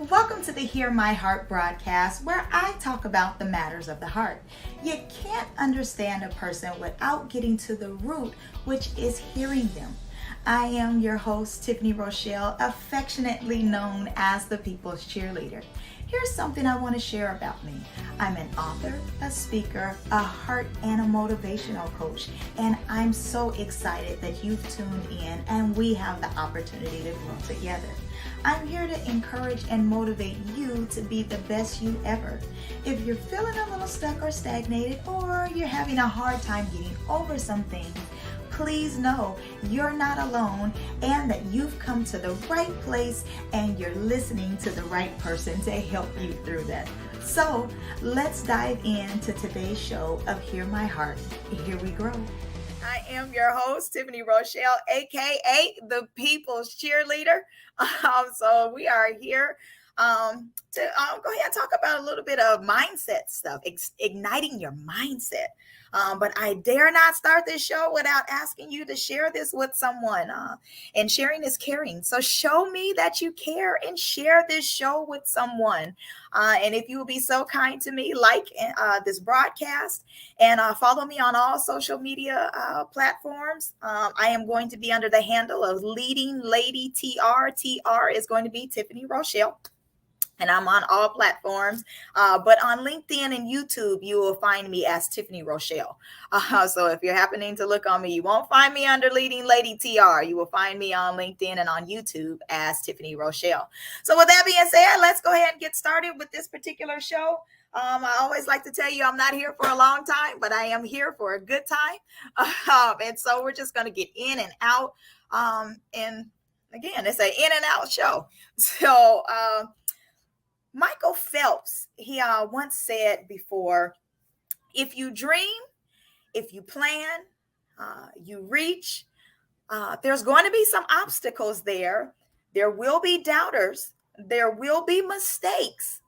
Welcome to the Hear My Heart broadcast, where I talk about the matters of the heart. You can't understand a person without getting to the root, which is hearing them. I am your host, Tiffany Rochelle, affectionately known as the People's Cheerleader. Here's something I want to share about me. I'm an author, a speaker, a heart and a motivational coach, and I'm so excited that you've tuned in and we have the opportunity to grow together. I'm here to encourage and motivate you to be the best you ever. If you're feeling a little stuck or stagnated, or you're having a hard time getting over some things, please know you're not alone and that you've come to the right place and you're listening to the right person to help you through that. So let's dive into today's show of Hear My Heart. Here we grow. I am your host, Tiffany Rochelle, aka the People's Cheerleader. So we are here to go ahead and talk about a little bit of mindset stuff, igniting your mindset. But I dare not start this show without asking you to share this with someone. And sharing is caring. So show me that you care and share this show with someone. And if you will be so kind to me, like this broadcast and follow me on all social media platforms. I am going to be under the handle of Leading Lady TR. TR is going to be Tiffany Rochelle. And I'm on all platforms. But on LinkedIn and YouTube, you will find me as Tiffany Rochelle. So if you're happening to look on me, you won't find me under Leading Lady TR. You will find me on LinkedIn and on YouTube as Tiffany Rochelle. So with that being said, let's go ahead and get started with this particular show. I always like to tell you I'm not here for a long time, but I am here for a good time. And so we're just going to get in and out. And again, it's an in and out show. So Michael Phelps, he once said before, if you dream, if you plan, you reach, there's going to be some obstacles there. There will be doubters. There will be mistakes.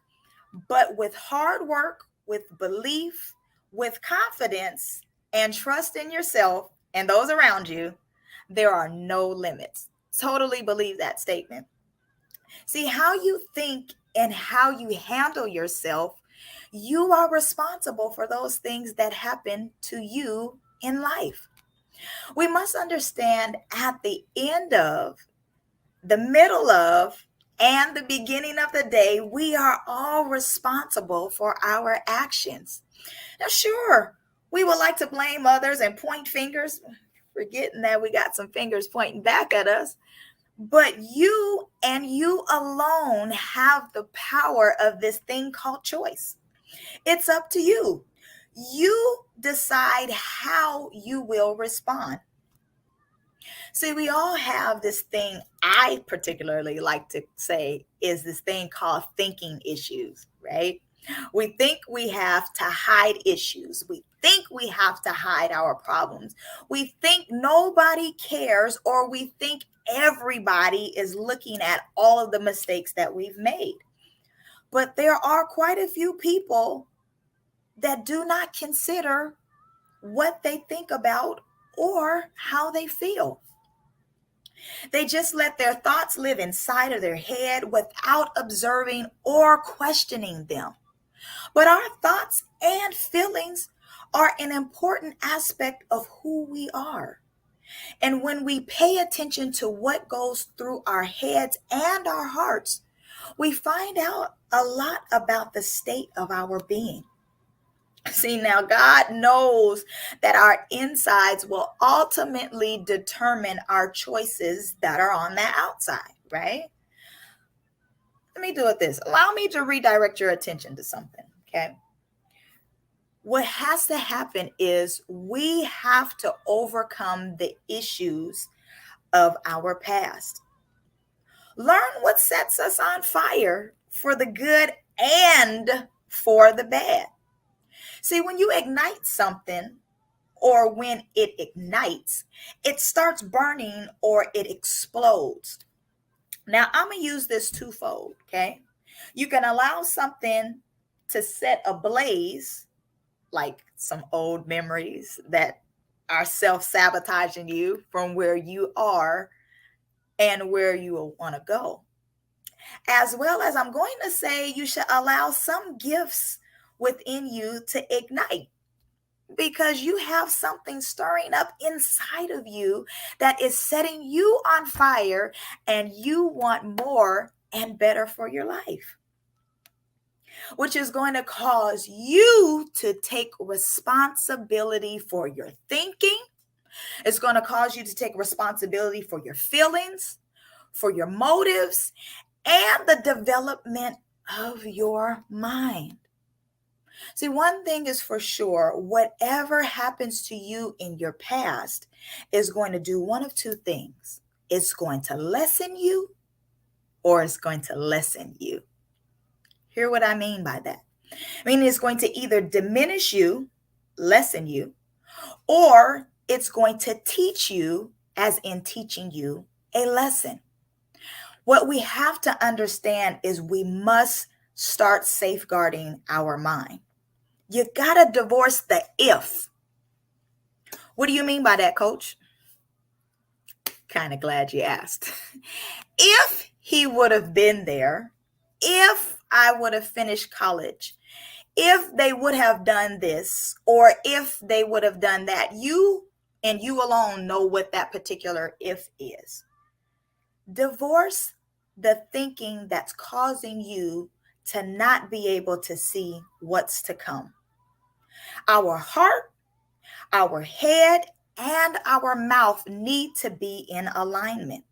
But with hard work, with belief, with confidence, and trust in yourself and those around you, there are no limits. Totally believe that statement. See, how you think and how you handle yourself, you are responsible for those things that happen to you in life. We must understand at the end of, the middle of, and the beginning of the day, we are all responsible for our actions. Now, sure, we would like to blame others and point fingers, forgetting that we got some fingers pointing back at us. But you and you alone have the power of this thing called choice. It's up to you. You decide how you will respond. See, we all have this thing, I particularly like to say, is this thing called thinking issues, right? We think we have to hide issues. We think we have to hide our problems. We think nobody cares, or we think everybody is looking at all of the mistakes that we've made. But there are quite a few people that do not consider what they think about or how they feel. They just let their thoughts live inside of their head without observing or questioning them. But our thoughts and feelings are an important aspect of who we are. And when we pay attention to what goes through our heads and our hearts, we find out a lot about the state of our being. See, now God knows that our insides will ultimately determine our choices that are on the outside, right? Let me do it this. Allow me to redirect your attention to something, okay? What has to happen is we have to overcome the issues of our past. Learn what sets us on fire for the good and for the bad. See, when you ignite something, or when it ignites, it starts burning or it explodes. Now, I'm going to use this twofold, okay? You can allow something to set ablaze, like some old memories that are self-sabotaging you from where you are and where you will want to go. As well as I'm going to say you should allow some gifts within you to ignite, because you have something stirring up inside of you that is setting you on fire, and you want more and better for your life, which is going to cause you to take responsibility for your thinking. It's going to cause you to take responsibility for your feelings, for your motives, and the development of your mind. See, one thing is for sure, whatever happens to you in your past is going to do one of two things. It's going to lessen you, or it's going to lessen you. Hear what I mean by that? I mean, it's going to either diminish you, lessen you, or it's going to teach you, as in teaching you a lesson. What we have to understand is we must start safeguarding our mind. You got to divorce the if. What do you mean by that, coach? Kind of glad you asked. If he would have been there, if I would have finished college, if they would have done this, or if they would have done that, you and you alone know what that particular if is. Divorce the thinking that's causing you to not be able to see what's to come. Our heart, our head, and our mouth need to be in alignment.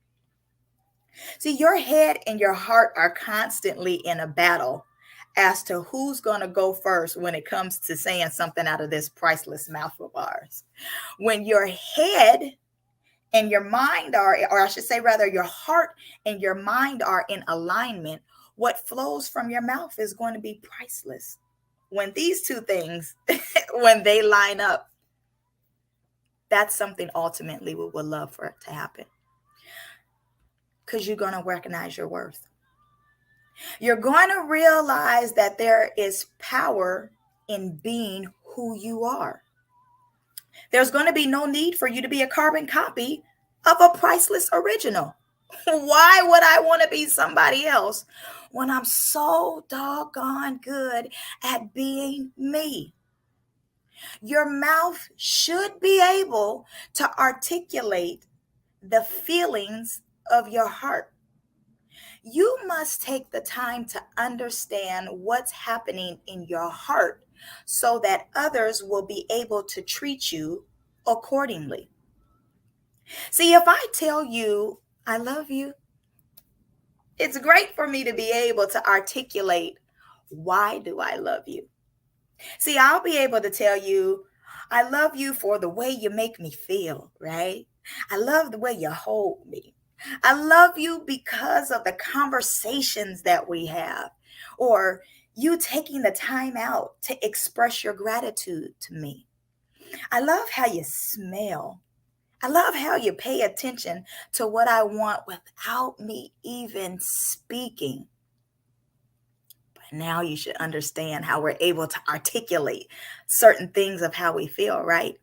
See, your head and your heart are constantly in a battle as to who's going to go first when it comes to saying something out of this priceless mouth of ours. When your head and your mind are, or I should say rather, your heart and your mind are in alignment, what flows from your mouth is going to be priceless. When these two things, when they line up, that's something ultimately we would love for it to happen. Because you're going to recognize your worth. You're going to realize that there is power in being who you are. There's going to be no need for you to be a carbon copy of a priceless original. Why would I want to be somebody else when I'm so doggone good at being me? Your mouth should be able to articulate the feelings of your heart. You must take the time to understand what's happening in your heart so that others will be able to treat you accordingly. See, if I tell you I love you, it's great for me to be able to articulate, why do I love you? See, I'll be able to tell you, I love you for the way you make me feel, right? I love the way you hold me. I love you because of the conversations that we have, or you taking the time out to express your gratitude to me. I love how you smell. I love how you pay attention to what I want without me even speaking. But now you should understand how we're able to articulate certain things of how we feel, right?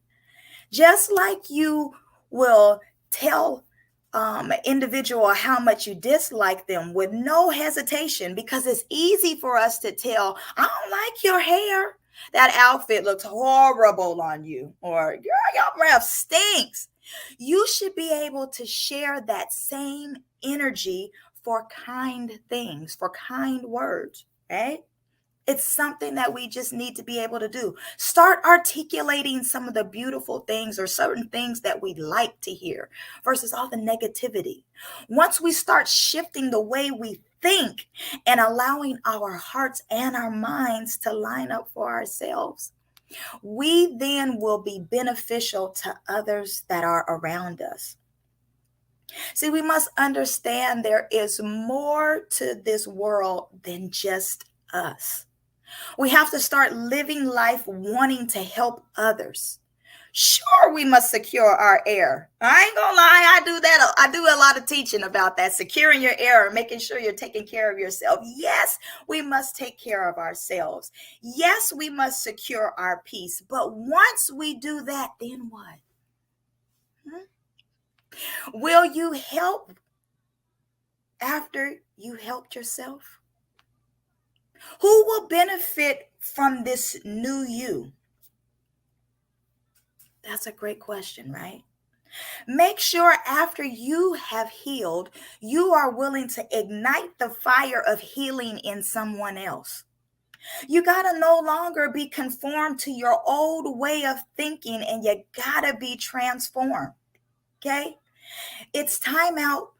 Just like you will tell an individual how much you dislike them with no hesitation, because it's easy for us to tell, I don't like your hair. That outfit looks horrible on you. Or, girl, your breath stinks. You should be able to share that same energy for kind things, for kind words, right? It's something that we just need to be able to do. Start articulating some of the beautiful things or certain things that we like to hear versus all the negativity. Once we start shifting the way we think and allowing our hearts and our minds to line up for ourselves, we then will be beneficial to others that are around us. See, we must understand there is more to this world than just us. We have to start living life wanting to help others. Sure, we must secure our air. I ain't gonna lie, I do that. I do a lot of teaching about that, securing your air, making sure you're taking care of yourself. Yes, we must take care of ourselves. Yes, we must secure our peace. But once we do that, then what? Will you help after you helped yourself? Who will benefit from this new you? That's a great question, right? Make sure after you have healed, you are willing to ignite the fire of healing in someone else. You got to no longer be conformed to your old way of thinking, and you got to be transformed. Okay? It's time out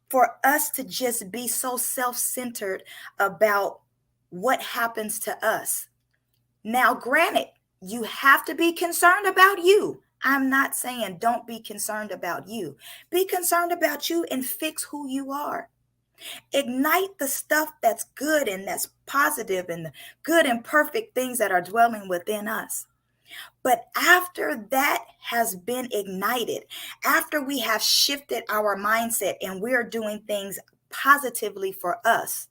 for us to just be so self-centered about what happens to us. Now, granted, you have to be concerned about you. I'm not saying don't be concerned about you. Be concerned about you and fix who you are. Ignite the stuff that's good and that's positive and the good and perfect things that are dwelling within us. But after that has been ignited, after we have shifted our mindset and we're doing things positively for us,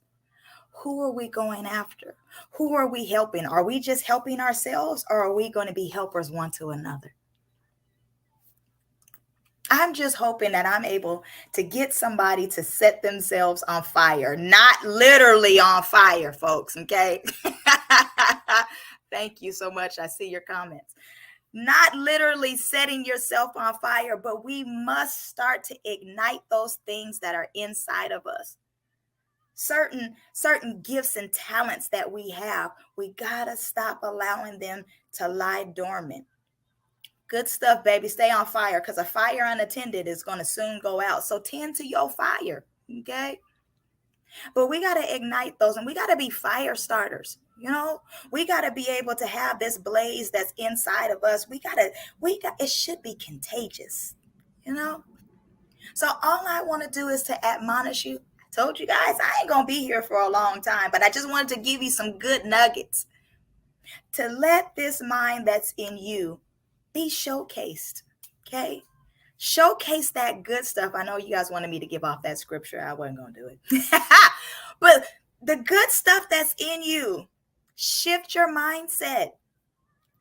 who are we going after? Who are we helping? Are we just helping ourselves, or are we going to be helpers one to another? I'm just hoping that I'm able to get somebody to set themselves on fire, not literally on fire, folks. Okay. Thank you so much. I see your comments. Not literally setting yourself on fire, but we must start to ignite those things that are inside of us. Certain gifts and talents that we have, we gotta stop allowing them to lie dormant. Good stuff, baby. Stay on fire, because a fire unattended is going to soon go out. So tend to your fire, okay? But we got to ignite those, and we got to be fire starters. You know, we got to be able to have this blaze that's inside of us. It should be contagious, you know? So all I want to do is to admonish you. I told you guys I ain't going to be here for a long time, but I just wanted to give you some good nuggets to let this mind that's in you be showcased. Okay. Showcase that good stuff. I know you guys wanted me to give off that scripture. I wasn't going to do it. But the good stuff that's in you, shift your mindset.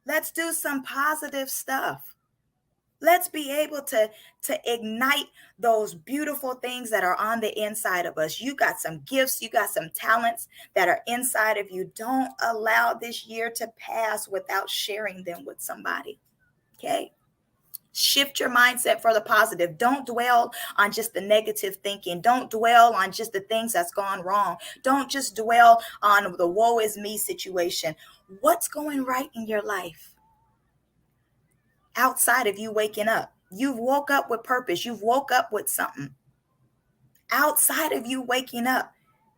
Let's do some positive stuff. Let's be able to ignite those beautiful things that are on the inside of us. You got some gifts, you got some talents that are inside of you. Don't allow this year to pass without sharing them with somebody. Okay. Shift your mindset for the positive. Don't dwell on just the negative thinking. Don't dwell on just the things that's gone wrong. Don't just dwell on the woe is me situation. What's going right in your life? Outside of you waking up. You've woke up with purpose. You've woke up with something. Outside of you waking up.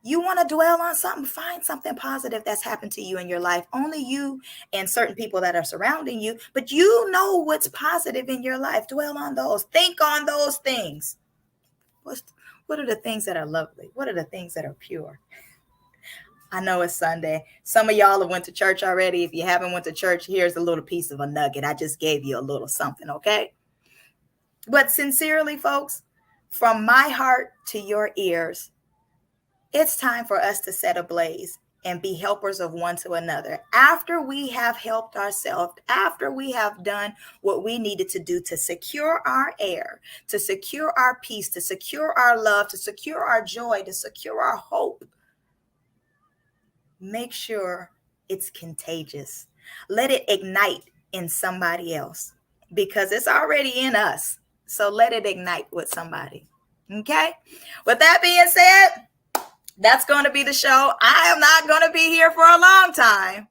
You want to dwell on something, find something positive that's happened to you in your life. Only you and certain people that are surrounding you, but you know what's positive in your life. Dwell on those. Think on those things. What are the things that are lovely? What are the things that are pure? I know it's Sunday. Some of y'all have went to church already. If you haven't went to church, here's a little piece of a nugget. I just gave you a little something, okay? But sincerely, folks, from my heart to your ears, it's time for us to set ablaze and be helpers of one to another. After we have helped ourselves, after we have done what we needed to do to secure our air, to secure our peace, to secure our love, to secure our joy, to secure our hope, make sure it's contagious. Let it ignite in somebody else, because it's already in us. So let it ignite with somebody. Okay? With that being said, that's going to be the show. I am not going to be here for a long time,